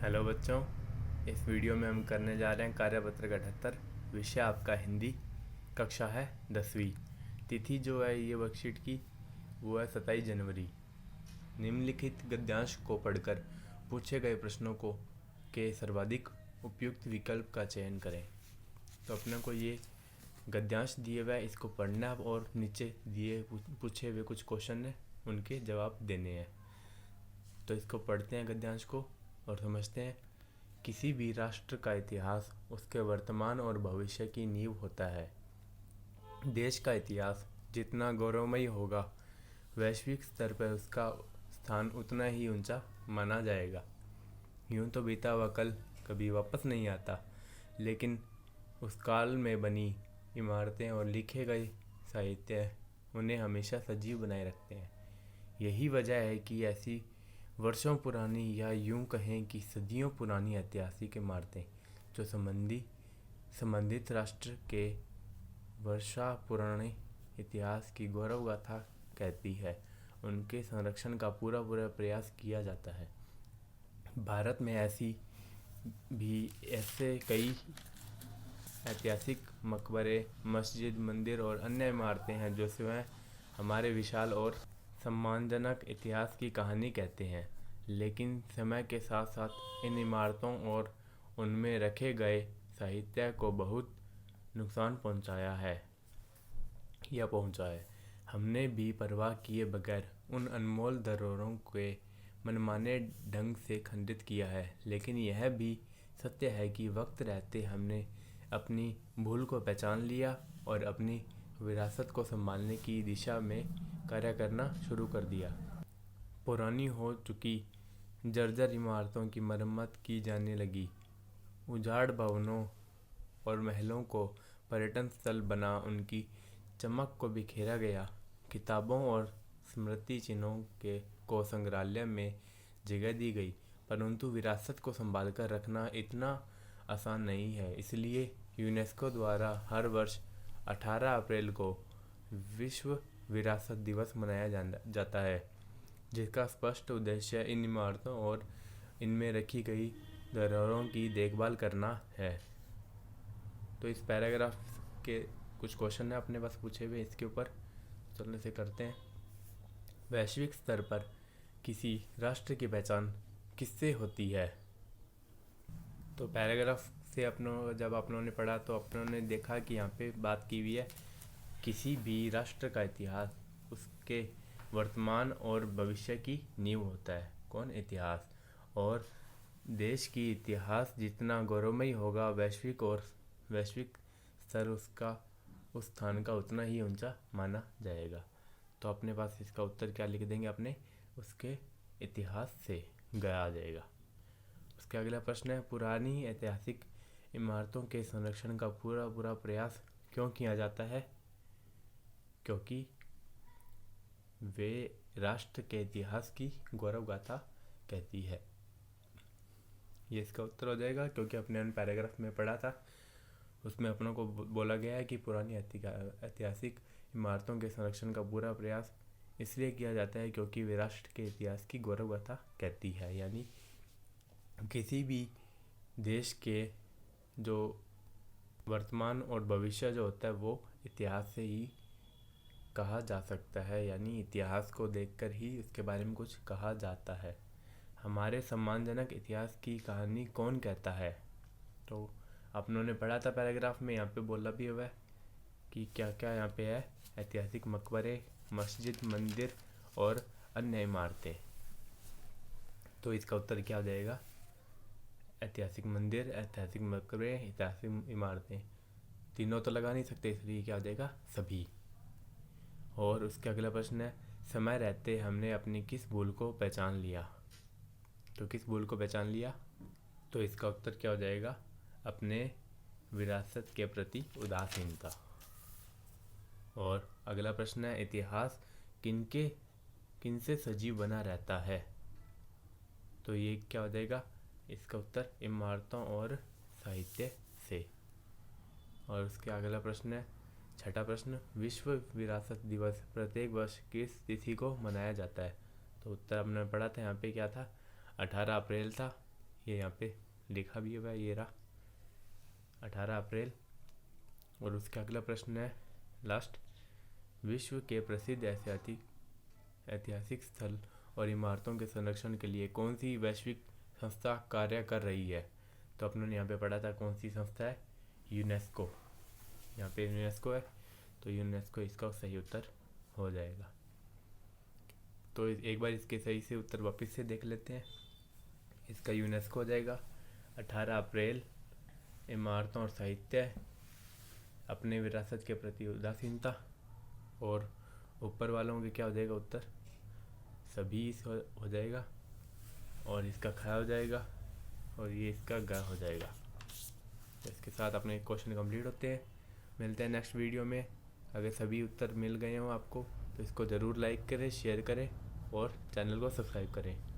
Hello बच्चों, इस video में हम करने जा रहे हैं कार्यपत्र का 78। विषय आपका हिंदी, कक्षा है 10वीं। तिथि जो है ये वर्कशीट की वो है 27 जनवरी। निम्नलिखित गद्यांश को पढ़कर पूछे गए प्रश्नों को के सर्वाधिक उपयुक्त विकल्प का चयन करें। तो अपने को ये गद्यांश दिए हुए इसको पढ़ना है और नीचे दिए पूछे हुए कुछ क्वेश्चन है उनके जवाब देने हैं। तो इसको पढ़ते हैं गद्यांश को और समझते हैं। किसी भी राष्ट्र का इतिहास उसके वर्तमान और भविष्य की नींव होता है। देश का इतिहास जितना गौरवमयी होगा, वैश्विक स्तर पर उसका स्थान उतना ही ऊंचा माना जाएगा। यूं तो बीता हुआ कल कभी वापस नहीं आता, लेकिन उस काल में बनी इमारतें और लिखे गए साहित्य उन्हें हमेशा सजीव बनाए रखते हैं। यही वजह है कि ऐसी वर्षों पुरानी या यूं कहें कि सदियों पुरानी ऐतिहासिक इमारतें जो संबंधित राष्ट्र के वर्षा पुराने इतिहास की गौरव गाथा कहती है, उनके संरक्षण का पूरा प्रयास किया जाता है। भारत में ऐसे कई ऐतिहासिक मकबरे, मस्जिद, मंदिर और अन्य इमारतें हैं जो स्वयं हमारे विशाल और सम्मानजनक इतिहास की कहानी कहते हैं। लेकिन समय के साथ साथ इन इमारतों और उनमें रखे गए साहित्य को बहुत नुकसान पहुंचा है। हमने भी परवाह किए बगैर उन अनमोल धरोहरों के मनमाने ढंग से खंडित किया है। लेकिन यह भी सत्य है कि वक्त रहते हमने अपनी भूल को पहचान लिया और अपनी विरासत को संभालने की दिशा में कार्य करना शुरू कर दिया। पुरानी हो चुकी जर्जर इमारतों की मरम्मत की जाने लगी। उजाड़ भवनों और महलों को पर्यटन स्थल बना उनकी चमक को बिखेरा गया। किताबों और स्मृति चिन्हों को संग्रहालय में जगह दी गई, परंतु विरासत को संभालकर रखना इतना आसान नहीं है। इसलिए यूनेस्को द्वारा हर वर्ष 18 अप्रैल को विश्व विरासत दिवस मनाया जाता है, जिसका स्पष्ट उद्देश्य इन इमारतों और इनमें रखी गई धरोहरों की देखभाल करना है। तो इस पैराग्राफ के कुछ क्वेश्चन है अपने पास पूछे हुए, इसके ऊपर चलने से करते हैं। वैश्विक स्तर पर किसी राष्ट्र की पहचान किससे होती है? तो पैराग्राफ से जब अपनों ने पढ़ा तो अपनों ने देखा कि यहाँ पे बात की हुई है किसी भी राष्ट्र का इतिहास उसके वर्तमान और भविष्य की नींव होता है। कौन? इतिहास। और देश की इतिहास जितना गौरवमयी होगा, वैश्विक स्तर उसका उस स्थान का उतना ही ऊंचा माना जाएगा। तो अपने पास इसका उत्तर क्या लिख देंगे? अपने उसके इतिहास से गया आ जाएगा। उसके अगला प्रश्न है, पुरानी ऐतिहासिक इमारतों के संरक्षण का पूरा प्रयास क्यों किया जाता है? क्योंकि वे राष्ट्र के इतिहास की गौरव गाथा कहती है। ये इसका उत्तर हो जाएगा, क्योंकि अपने उन पैराग्राफ में पढ़ा था उसमें अपनों को बोला गया है कि पुरानी ऐतिहासिक इमारतों के संरक्षण का पूरा प्रयास इसलिए किया जाता है क्योंकि वे राष्ट्र के इतिहास की गौरव गाथा कहती है। यानी किसी भी देश के जो वर्तमान और भविष्य जो होता है वो इतिहास से ही कहा जा सकता है। यानी इतिहास को देखकर ही उसके बारे में कुछ कहा जाता है। हमारे सम्मानजनक इतिहास की कहानी कौन कहता है? तो अपनों ने पढ़ा था पैराग्राफ में, यहाँ पे बोला भी हुआ है कि क्या क्या यहाँ पे है। ऐतिहासिक मकबरे, मस्जिद, मंदिर और अन्य इमारतें। तो इसका उत्तर क्या हो जाएगा? ऐतिहासिक मंदिर, ऐतिहासिक मकबरे, ऐतिहासिक इमारतें। तीनों तो लगा नहीं सकते, इसलिए क्या हो जाएगा? सभी। और उसके अगला प्रश्न है, समय रहते हमने अपनी किस भूल को पहचान लिया? तो किस भूल को पहचान लिया? तो इसका उत्तर क्या हो जाएगा? अपने विरासत के प्रति उदासीनता। और अगला प्रश्न है, इतिहास किनसे सजीव बना रहता है? तो ये क्या हो जाएगा? इसका उत्तर इमारतों और साहित्य से। और उसके अगला प्रश्न है, छठा प्रश्न, विश्व विरासत दिवस प्रत्येक वर्ष किस तिथि को मनाया जाता है? तो उत्तर हमने पढ़ा था, यहाँ पे क्या था? 18 अप्रैल था। ये यहाँ पे लिखा भी हुआ है, ये रहा 18 अप्रैल। और उसका अगला प्रश्न है लास्ट, विश्व के प्रसिद्ध ऐतिहासिक स्थल और इमारतों के संरक्षण के लिए कौन सी वैश्विक संस्था कार्य कर रही है। तो अपनों ने यहाँ पे पढ़ा था कौन सी संस्था है, यूनेस्को। यहाँ पे यूनेस्को है, तो यूनेस्को इसका सही उत्तर हो जाएगा। तो एक बार इसके सही से उत्तर वापस से देख लेते हैं। इसका यूनेस्को हो जाएगा 18 अप्रैल, इमारतों और साहित्य, अपने विरासत के प्रति उदासीनता, और ऊपर वालों के क्या हो जाएगा उत्तर, सभी हो जाएगा, और इसका खा हो जाएगा, और ये इसका गा हो जाएगा। तो इसके साथ अपने क्वेश्चन कंप्लीट होते हैं। मिलते हैं नेक्स्ट वीडियो में। अगर सभी उत्तर मिल गए हों आपको तो इसको ज़रूर लाइक करें, शेयर करें और चैनल को सब्सक्राइब करें।